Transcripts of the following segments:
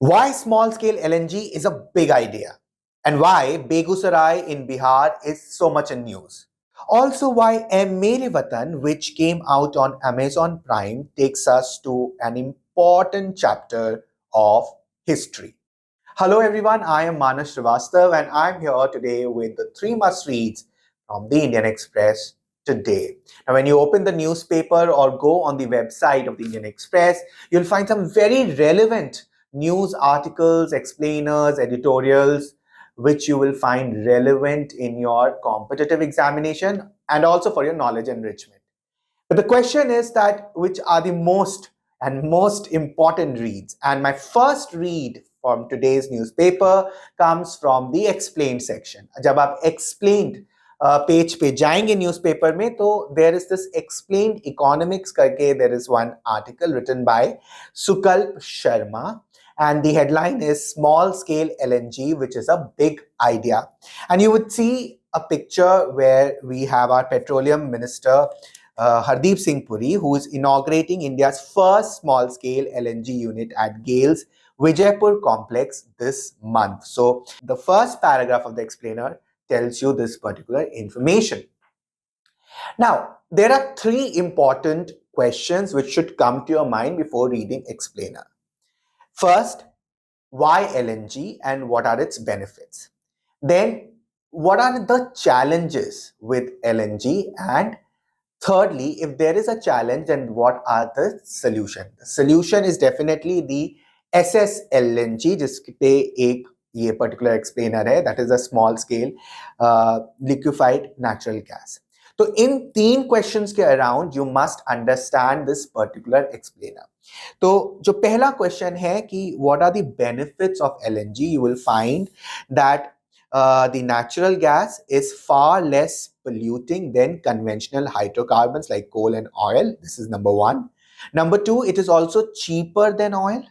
Why small-scale LNG is a big idea, and why Begusarai in Bihar is so much in news. Also, why Ae Mere Watan, which came out on Amazon Prime, takes us to an important chapter of history. Hello everyone, I am Manas Srivastava and I'm here today with the three must-reads from the Indian Express today. Now when you open the newspaper or go on the website of the Indian Express, you'll find some very relevant news articles, explainers, editorials, which you will find relevant in your competitive examination and also for your knowledge enrichment. But the question is that which are the most important reads? And my first read from today's newspaper comes from the explained section. जब आप explained page पे जाएंगे newspaper में तो there is this explained economics करके there is one article written by Sukalp Sharma. And the headline is Small Scale LNG, which is a big idea. And you would see a picture where we have our petroleum minister Hardeep Singh Puri, who is inaugurating India's first small-scale LNG unit at GAIL's Vijaypur complex this month. So the first paragraph of the explainer tells you this particular information. Now, there are three important questions which should come to your mind before reading explainer. First, why LNG and what are its benefits? Then, what are the challenges with LNG? And thirdly, if there is a challenge, then what are the solution? The solution is definitely the SSLNG, जिसपे एक ये particular explainer है, that is a small scale liquefied natural gas. तो इन तीन questions के around you must understand this particular explainer. तो जो पहला question है कि what are the benefits of LNG, you will find that the natural gas is far less polluting than conventional hydrocarbons like coal and oil. This is number one. Number two, it is also cheaper than oil.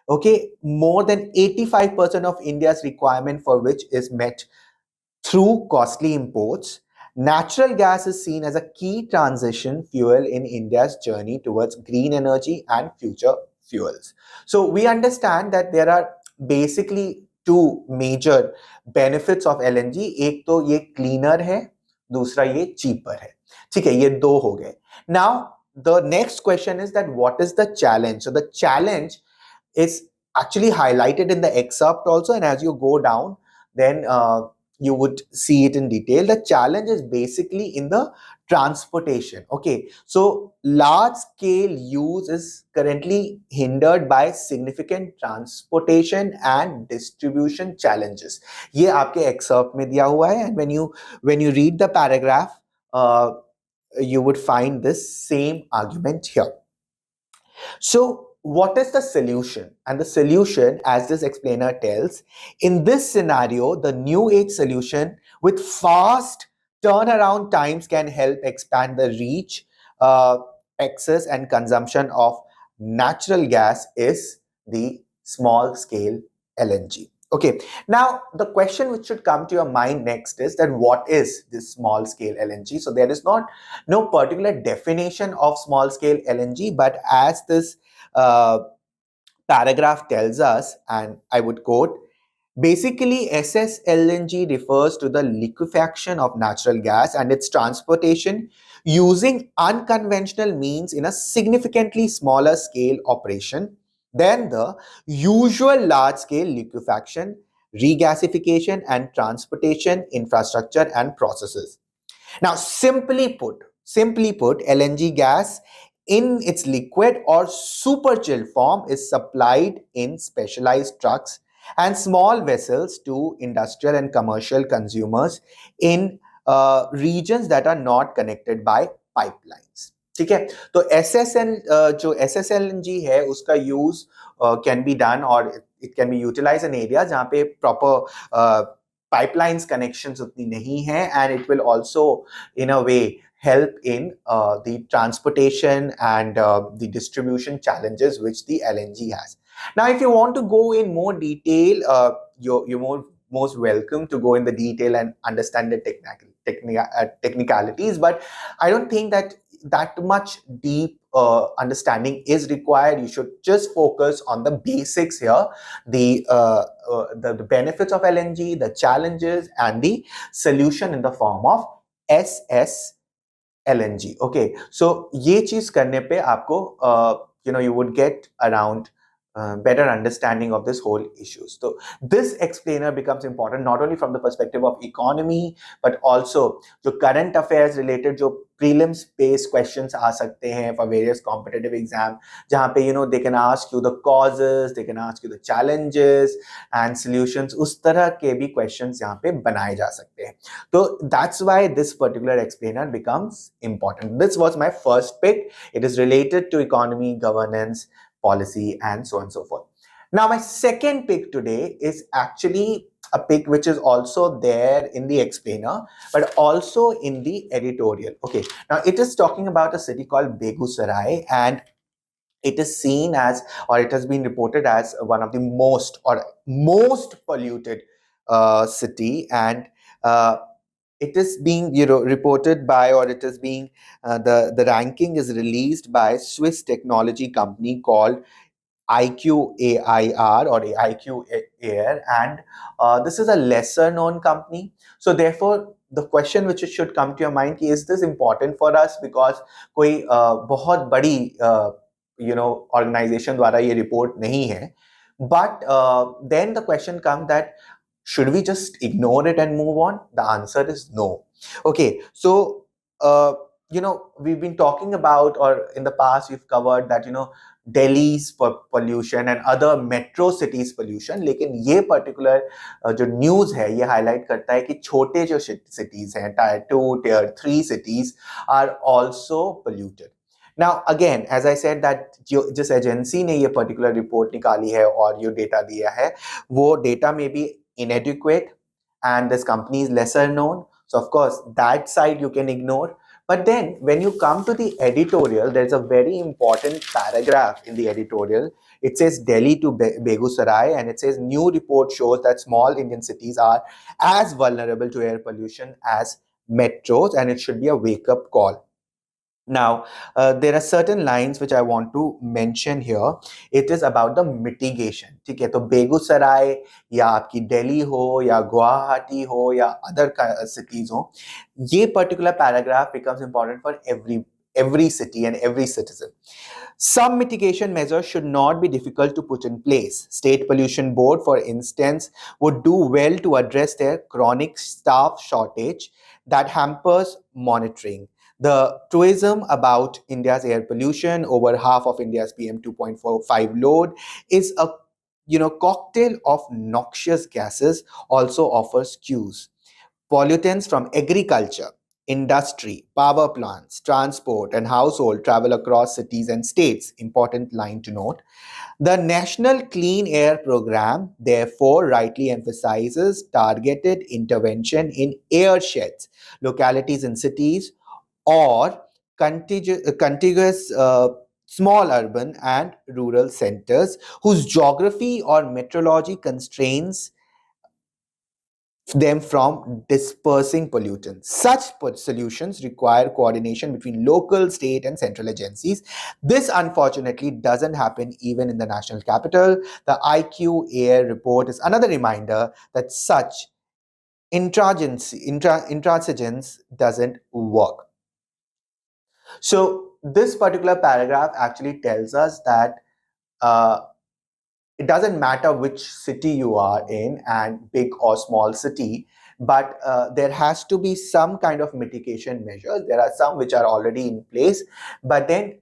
Okay, more than 85% of India's requirement for which is met through costly imports. Natural gas is seen as a key transition fuel in India's journey towards green energy and future fuels. So we understand that there are basically two major benefits of LNG. एक तो ये cleaner है, दूसरा ये cheaper है. ठीक है, ये दो हो गए. Now the next question is that what is the challenge? So the challenge is actually highlighted in the excerpt also, and as you go down, then you would see it in detail. The challenge is basically in the transportation. Okay, so large scale use is currently hindered by significant transportation and distribution challenges. ये आपके excerpt में दिया हुआ है, and when you read the paragraph, you would find this same argument here. So what is the solution? And the solution, as this explainer tells, in this scenario, the new age solution with fast turnaround times can help expand the reach, access and consumption of natural gas is the small scale LNG. Okay, now the question which should come to your mind next is that what is this small scale LNG? So there is no particular definition of small scale LNG, but as this paragraph tells us, and I would quote, basically SSLNG refers to the liquefaction of natural gas and its transportation using unconventional means in a significantly smaller scale operation than the usual large-scale liquefaction, regasification and transportation infrastructure and processes. Now, simply put, LNG gas in its liquid or super chilled form is supplied in specialized trucks and small vessels to industrial and commercial consumers in regions that are not connected by pipelines. ठीक है, तो जो SSLNG है उसका use can be done और it can be utilise in area जहाँ पे proper pipelines connections utni nahi hai, and it will also in a way help in the transportation and the distribution challenges which the LNG has. Now if you want to go in more detail, you're most welcome to go in the detail and understand the technicalities, but I don't think that that much deep understanding is required. You should just focus on the basics here, the benefits of LNG, the challenges, and the solution in the form of SS LNG. Okay, so ये चीज करने पे आपको you would get around better understanding of this whole issues. So this explainer becomes important not only from the perspective of economy but also जो current affairs related जो prelims based questions आ सकते हैं for various competitive exam, जहाँ पे they can ask you the causes, they can ask you the challenges and solutions, उस तरह के भी questions यहाँ पे बनाए जा सकते हैं. So that's why this particular explainer becomes important. This was my first pick. It is related to economy, governance, policy, and so on and so forth. Now, my second pick today is actually a pick which is also there in the explainer, but also in the editorial. Okay, now it is talking about a city called Begusarai, and it is seen as, or it has been reported as, one of the most polluted city, and uh, it is being reported by, or it is being the ranking is released by Swiss technology company called IQAIR or IQ Air, and this is a lesser known company. So therefore the question which should come to your mind is this important for us because कोई बहुत बड़ी organization द्वारा ये report नहीं है, but then the question comes that should we just ignore it and move on? The answer is no. Okay, so we've been talking about, or in the past we've covered that Delhi's pollution and other metro cities pollution, लेकिन ये particular जो news है ये highlight करता है कि छोटे जो cities हैं, tier 2, tier 3 cities are also polluted. Now again, as I said that जिस agency ने ये particular report निकाली है और ये data दिया है, वो data may be inadequate and this company is lesser known. So of course that side you can ignore. But then when you come to the editorial, there's a very important paragraph in the editorial. It says Delhi to Begusarai, and it says new report shows that small Indian cities are as vulnerable to air pollution as metros, and it should be a wake-up call. Now, there are certain lines which I want to mention here. It is about the mitigation. ठीक है, तो बेगूसराय या आपकी दिल्ली हो या गुवाहाटी हो या other cities हो, ये particular paragraph becomes important for every city and every citizen. Some mitigation measures should not be difficult to put in place. State Pollution Board, for instance, would do well to address their chronic staff shortage that hampers monitoring. The truism about India's air pollution, over half of India's PM 2.45 load, is a cocktail of noxious gases, also offers cues. Pollutants from agriculture, industry, power plants, transport, and household travel across cities and states. Important line to note. The National Clean Air Program, therefore, rightly emphasizes targeted intervention in airsheds, localities in cities, or contiguous small urban and rural centers whose geography or meteorology constrains them from dispersing pollutants. Such solutions require coordination between local, state, and central agencies. This unfortunately doesn't happen even in the national capital. The IQ Air report is another reminder that such intransigence doesn't work. So this particular paragraph actually tells us that uh, it doesn't matter which city you are in, and big or small city, but there has to be some kind of mitigation measures. There are some which are already in place, but then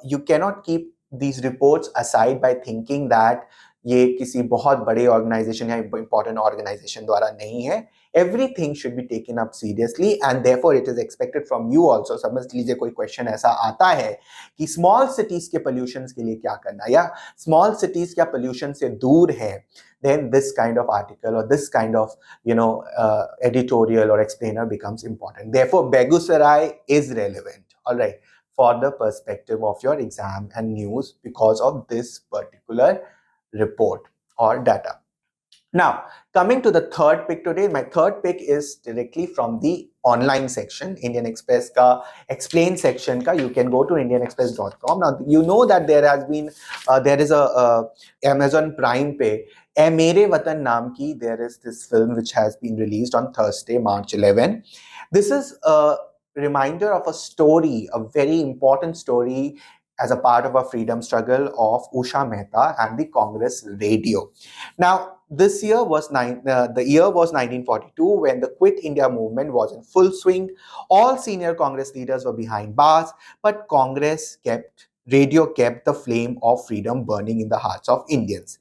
you cannot keep these reports aside by thinking that ये किसी बहुत बड़े organization या important organization द्वारा नहीं है. Everything should be taken up seriously, and therefore it is expected from you also. समझ लीजिए कोई question ऐसा आता है कि small cities के pollutions के लिए क्या करना, या small cities क्या pollution से दूर है, then this kind of article or this kind of editorial or explainer becomes important. Therefore Begusarai is relevant, all right, for the perspective of your exam and news because of this particular report or data. Now, coming to the third pick today, my third pick is directly from the online section, Indian Express ka explain section ka. You can go to indianexpress.com. Now, you know that there is a Amazon Prime pe, Ae Mere Watan naam ki, there is this film which has been released on Thursday, March 11. This is a reminder of a story, a very important story as a part of a freedom struggle of Usha Mehta and the Congress radio. Now, the year was 1942 when the Quit India movement was in full swing. All senior Congress leaders were behind bars, but radio kept the flame of freedom burning in the hearts of Indians.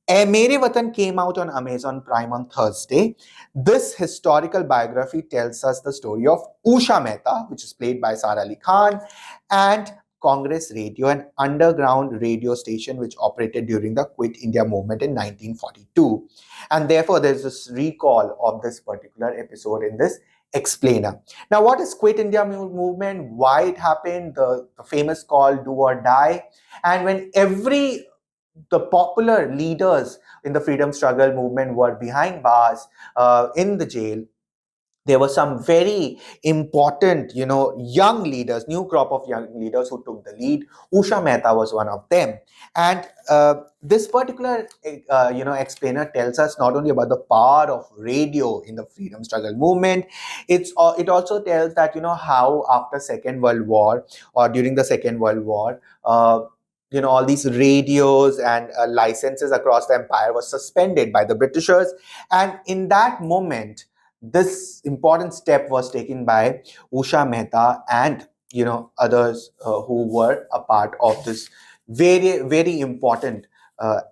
Ae Mere Watan came out on Amazon Prime on Thursday. This historical biography tells us the story of Usha Mehta, which is played by Sara Ali Khan, and Congress Radio, an underground radio station which operated during the Quit India movement in 1942. And therefore, there's this recall of this particular episode in this explainer. Now, what is Quit India movement? Why it happened? The famous call, do or die. And when the popular leaders in the freedom struggle movement were behind bars in the jail, there were some very important, young leaders, new crop of young leaders who took the lead. Usha Mehta was one of them. And this particular, explainer tells us not only about the power of radio in the freedom struggle movement, it also tells that, how after Second World War or during the Second World War, all these radios and licenses across the empire were suspended by the Britishers. And in that moment, this important step was taken by Usha Mehta and others who were a part of this very very important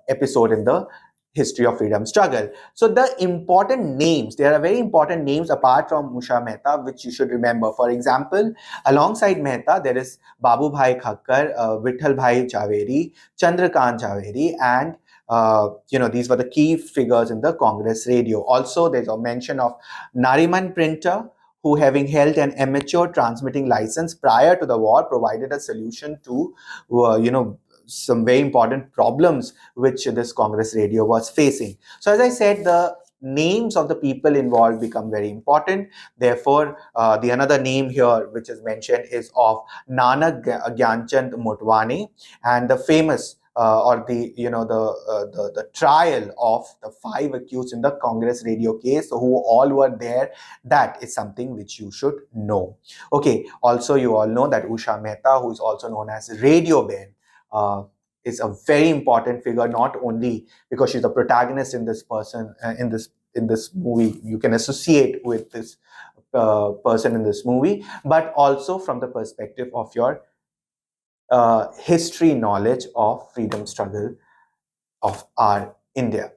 episode in the history of freedom struggle. So the important names, there are very important names apart from Usha Mehta which you should remember. For example, alongside Mehta there is Babu Bhai Khakkar, Vittal Bhai Javeri, Chandrakant Javeri, and these were the key figures in the Congress radio. Also, there's a mention of Nariman Printer, who, having held an amateur transmitting license prior to the war, provided a solution to, some very important problems which this Congress radio was facing. So, as I said, the names of the people involved become very important. Therefore, the another name here which is mentioned is of Nanak Gyanchand Motwane, and the famous or the trial of the 5 accused in the Congress radio case, who all were there. That is something which you should know. Okay. Also, you all know that Usha Mehta, who is also known as Radio Ben, is a very important figure, not only because she's the protagonist in this movie. You can associate with this person in this movie, but also from the perspective of your history knowledge of freedom struggle of our India.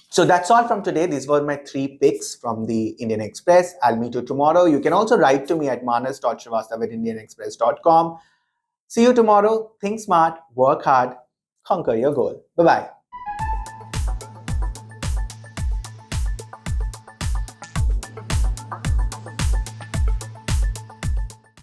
So that's all from today. These were my 3 picks from the Indian Express. I'll meet you tomorrow. You can also write to me at manas.srivastava@indianexpress.com. See you tomorrow. Think smart, work hard, conquer your goal. Bye-bye.